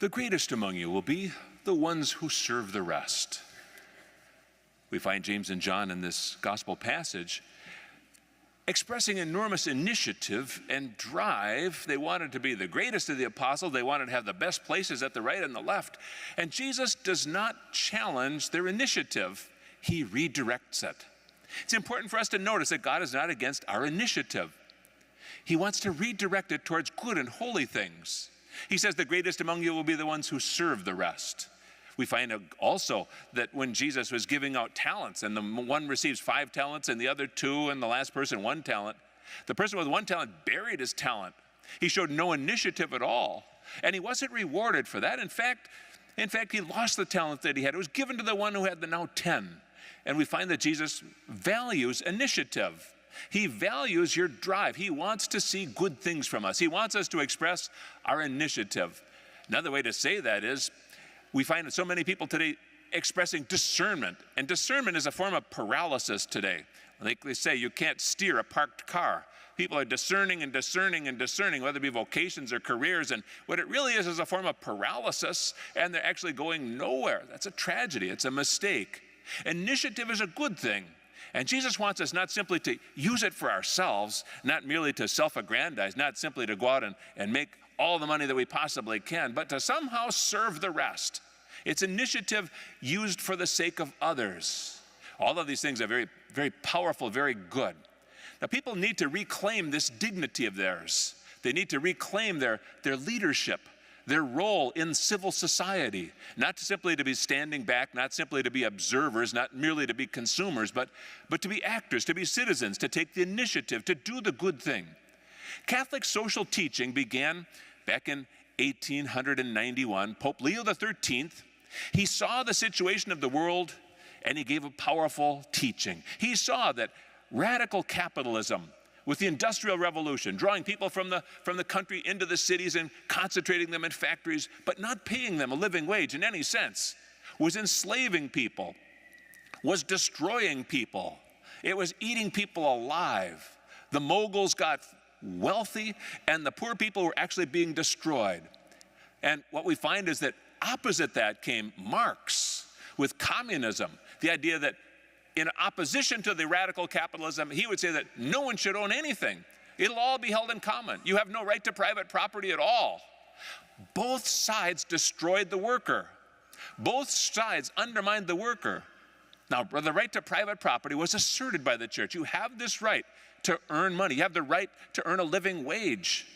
The greatest among you will be the ones who serve the rest. We find James and John in this gospel passage expressing enormous initiative and drive. They wanted to be the greatest of the apostles. They wanted to have the best places at the right and the left. And Jesus does not challenge their initiative. He redirects it. It's important for us to notice that God is not against our initiative. He wants to redirect it towards good and holy things. He says the greatest among you will be the ones who serve the rest. We find also that when Jesus was giving out talents, and the one receives 5 talents and the other 2, and the last person 1 talent, the person with 1 talent buried his talent. He showed no initiative at all, and he wasn't rewarded for that. In fact, he lost the talent that he had. It was given to the one who had the now 10. And we find that Jesus values initiative. He values your drive. He wants to see good things from us. He wants us to express our initiative. Another way to say that is, we find that so many people today expressing discernment. And discernment is a form of paralysis today. Like they say, you can't steer a parked car. People are discerning and discerning and discerning, whether it be vocations or careers. And what it really is a form of paralysis, and they're actually going nowhere. That's a tragedy. It's a mistake. Initiative is a good thing. And Jesus wants us not simply to use it for ourselves, not merely to self-aggrandize, not simply to go out and make all the money that we possibly can, but to somehow serve the rest. It's initiative used for the sake of others. All of these things are very, very powerful, very good. Now, people need to reclaim this dignity of theirs. They need to reclaim their leadership, their role in civil society, not simply to be standing back, not simply to be observers, not merely to be consumers, but to be actors, to be citizens, to take the initiative, to do the good thing. Catholic social teaching began back in 1891. Pope Leo XIII, he saw the situation of the world, and he gave a powerful teaching. He saw that radical capitalism, with the Industrial Revolution, drawing people from the country into the cities and concentrating them in factories, but not paying them a living wage in any sense, was enslaving people, was destroying people. It was eating people alive. The moguls got wealthy, and the poor people were actually being destroyed. And what we find is that opposite that came Marx with communism, the idea that in opposition to the radical capitalism, he would say that no one should own anything. It'll all be held in common. You have no right to private property at all. Both sides destroyed the worker. Both sides undermined the worker. Now, the right to private property was asserted by the church. You have this right to earn money. You have the right to earn a living wage.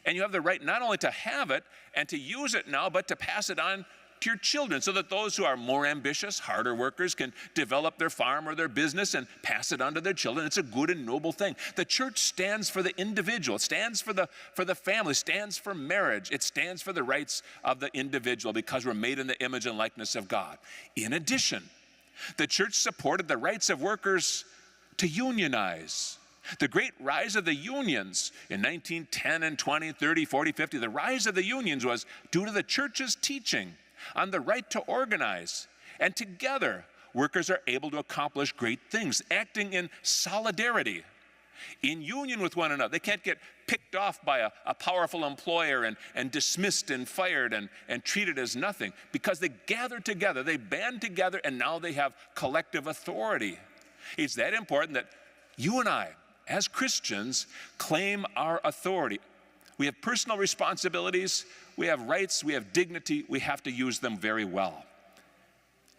And you have the right not only to have it and to use it now, but to pass it on to your children, so that those who are more ambitious, harder workers can develop their farm or their business and pass it on to their children. It's a good and noble thing. The church stands for the individual, stands for the family, stands for marriage. It stands for the rights of the individual, because we're made in the image and likeness of God. In addition, the church supported the rights of workers to unionize. The great rise of the unions in 1910 and 20, 30, 40, 50, the rise of the unions was due to the church's teaching on the right to organize. And together, workers are able to accomplish great things, acting in solidarity, in union with one another. They can't get picked off by a powerful employer and dismissed and fired and treated as nothing, because they gather together, they band together, and now they have collective authority. It's that important that you and I, as Christians, claim our authority. We have personal responsibilities, we have rights, we have dignity, we have to use them very well.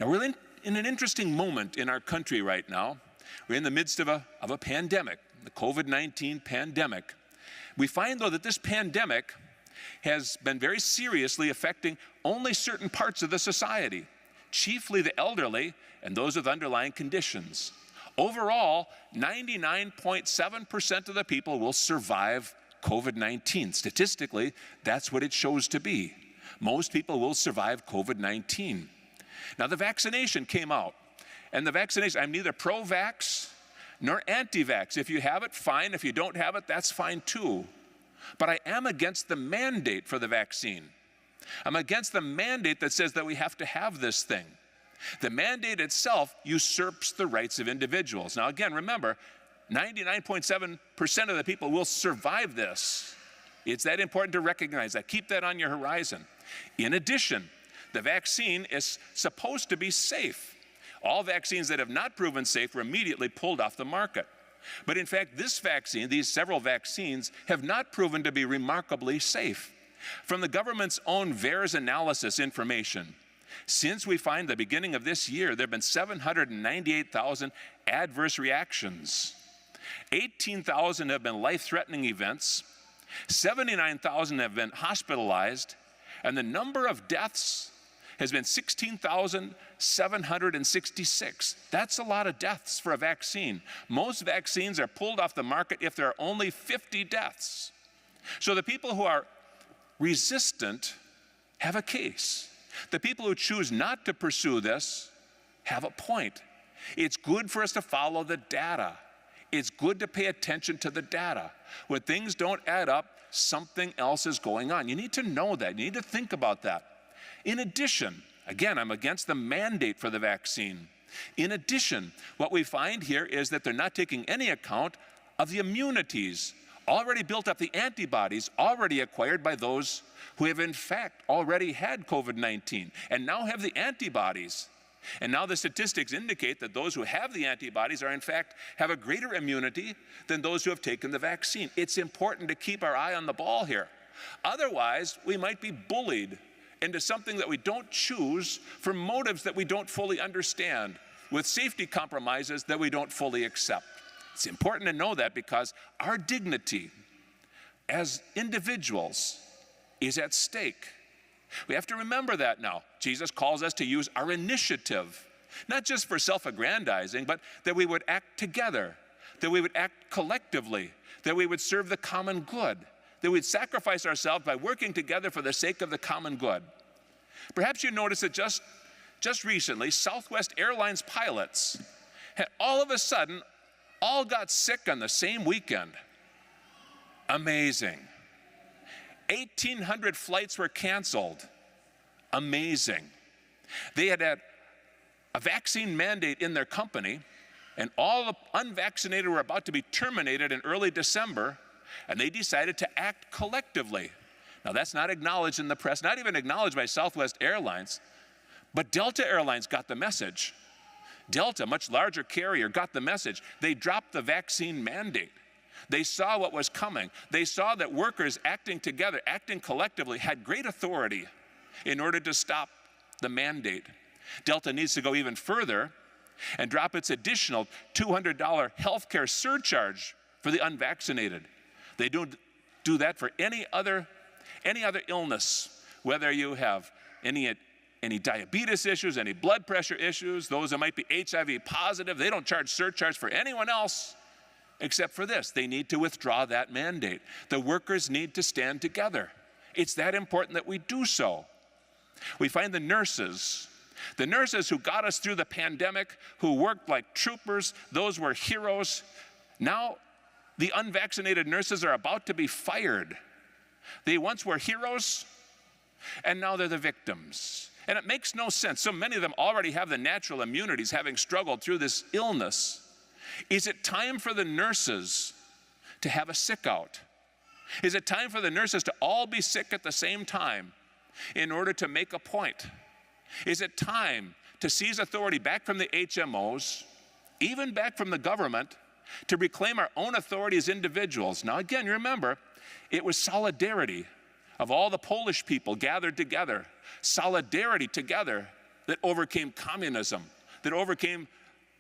Now, we're in an interesting moment in our country right now. We're in the midst of a pandemic, the COVID-19 pandemic. We find, though, that this pandemic has been very seriously affecting only certain parts of the society, chiefly the elderly and those with underlying conditions. Overall, 99.7% of the people will survive COVID-19. Statistically, that's what it shows to be. Most people will survive COVID-19. Now, the vaccination came out, and the vaccination, I'm neither pro-vax nor anti-vax. If you have it, fine. If you don't have it, that's fine too. But I am against the mandate for the vaccine. I'm against the mandate that says that we have to have this thing. The mandate itself usurps the rights of individuals. Now, again, remember, 99.7% of the people will survive this. It's that important to recognize that. Keep that on your horizon. In addition, the vaccine is supposed to be safe. All vaccines that have not proven safe were immediately pulled off the market. But in fact, this vaccine, these several vaccines, have not proven to be remarkably safe. From the government's own VAERS analysis information, since we find the beginning of this year, there have been 798,000 adverse reactions. 18,000 have been life-threatening events. 79,000 have been hospitalized. And the number of deaths has been 16,766. That's a lot of deaths for a vaccine. Most vaccines are pulled off the market if there are only 50 deaths. So the people who are resistant have a case. The people who choose not to pursue this have a point. It's good for us to follow the data. It's good to pay attention to the data. When things don't add up, something else is going on. You need to know that. You need to think about that. In addition, again, I'm against the mandate for the vaccine. In addition, what we find here is that they're not taking any account of the immunities already built up, the antibodies already acquired by those who have in fact already had COVID-19 and now have the antibodies. And now the statistics indicate that those who have the antibodies are in fact have a greater immunity than those who have taken the vaccine. It's important to keep our eye on the ball here. Otherwise, we might be bullied into something that we don't choose for motives that we don't fully understand, with safety compromises that we don't fully accept. It's important to know that because our dignity as individuals is at stake. We have to remember that now. Jesus calls us to use our initiative, not just for self-aggrandizing, but that we would act together, that we would act collectively, that we would serve the common good, that we'd sacrifice ourselves by working together for the sake of the common good. Perhaps you noticed that just recently, Southwest Airlines pilots had all of a sudden all got sick on the same weekend. Amazing. 1,800 flights were canceled. Amazing. They had a vaccine mandate in their company, and all the unvaccinated were about to be terminated in early December, and they decided to act collectively. Now, that's not acknowledged in the press, not even acknowledged by Southwest Airlines, but Delta Airlines got the message. Delta, much larger carrier, got the message. They dropped the vaccine mandate. They saw what was coming. They saw that workers acting together, acting collectively, had great authority in order to stop the mandate. Delta needs to go even further and drop its additional $200 health care surcharge for the unvaccinated. They don't do that for any other illness, whether you have any diabetes issues, any blood pressure issues, those that might be HIV positive. They don't charge surcharge for anyone else except for this. They need to withdraw that mandate. The workers need to stand together. It's that important that we do so. We find the nurses who got us through the pandemic, who worked like troopers, those were heroes. Now, the unvaccinated nurses are about to be fired. They once were heroes, and now they're the victims. And it makes no sense. So many of them already have the natural immunities, having struggled through this illness. Is it time for the nurses to have a sick out? Is it time for the nurses to all be sick at the same time in order to make a point? Is it time to seize authority back from the HMOs, even back from the government, to reclaim our own authority as individuals? Now again, remember, it was solidarity of all the Polish people gathered together, solidarity together that overcame communism, that overcame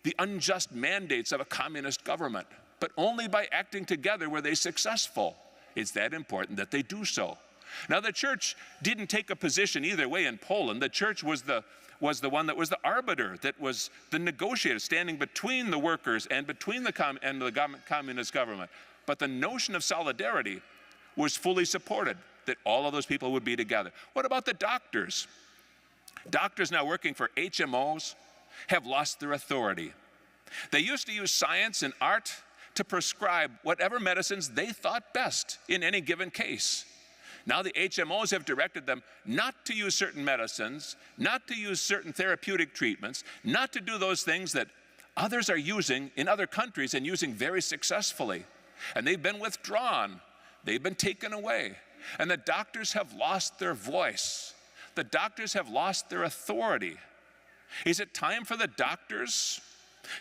the unjust mandates of a communist government. But only by acting together were they successful. It's that important that they do so. Now, the church didn't take a position either way in Poland. The church was the one that was the arbiter, that was the negotiator, standing between the workers and between the communist government. But the notion of solidarity was fully supported, that all of those people would be together. What about the doctors? Doctors now working for HMOs have lost their authority. They used to use science and art to prescribe whatever medicines they thought best in any given case. Now the HMOs have directed them not to use certain medicines, not to use certain therapeutic treatments, not to do those things that others are using in other countries and using very successfully. And they've been withdrawn. They've been taken away. And the doctors have lost their voice. the doctors have lost their authority? Is it time for the doctors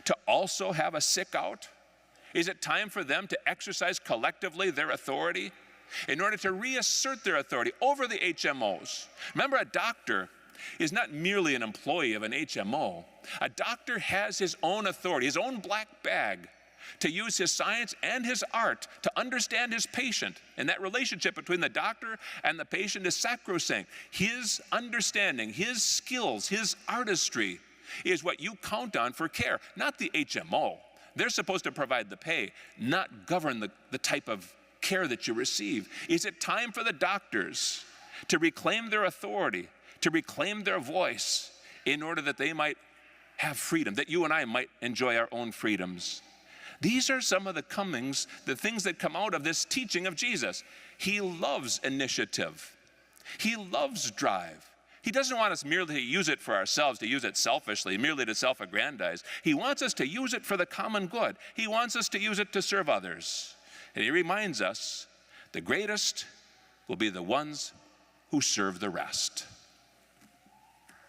to also have a sick out? Is it time for them to exercise collectively their authority in order to reassert their authority over the HMOs? Remember, a doctor is not merely an employee of an HMO. A doctor has his own authority, his own black bag, to use his science and his art to understand his patient. And that relationship between the doctor and the patient is sacrosanct. His understanding, his skills, his artistry is what you count on for care, not the HMO. They're supposed to provide the pay, not govern the type of care that you receive. Is it time for the doctors to reclaim their authority, to reclaim their voice in order that they might have freedom, that you and I might enjoy our own freedoms? These are some of the things that come out of this teaching of Jesus. He loves initiative. He loves drive. He doesn't want us merely to use it for ourselves, to use it selfishly, merely to self-aggrandize. He wants us to use it for the common good. He wants us to use it to serve others. And he reminds us, the greatest will be the ones who serve the rest.